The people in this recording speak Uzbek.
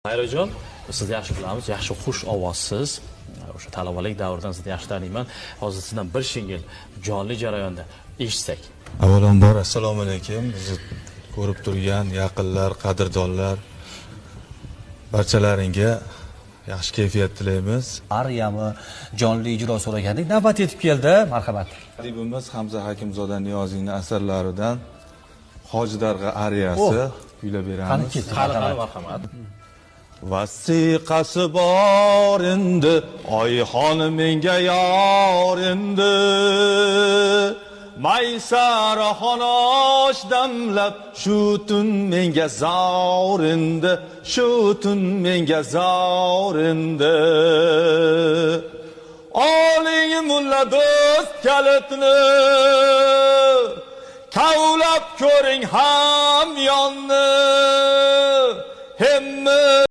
Xayrijon, sizni yaxshi bilamiz, yaxshi xush ovozsiz. O'sha talabalik davridan sizni yaxshi taniyman. Hozir sizdan bir shingil jonli jarayonda eshitsak. Avvalambor assalomu alaykum. Bizni ko'rib turgan yaqinlar, qadrdonlar barchalaringga yaxshi kayfiyat tilaymiz. Ariyami jonli ijro so'ragandik, navbat yetib keldi. Marhamat. Adibimiz Hamza Hakimzoda Niyoziyning asarlaridan Hojidarg'a ariyasi kuylab beramiz. Qani marhamat. Vasiqasi bor endi, oyxon menga yor endi. Maysar xonosh damlab, shu tun menga zor endi, shu tun menga zor endi. Oling mulla do'st kalitni, kavlab ko'ring ham yonni.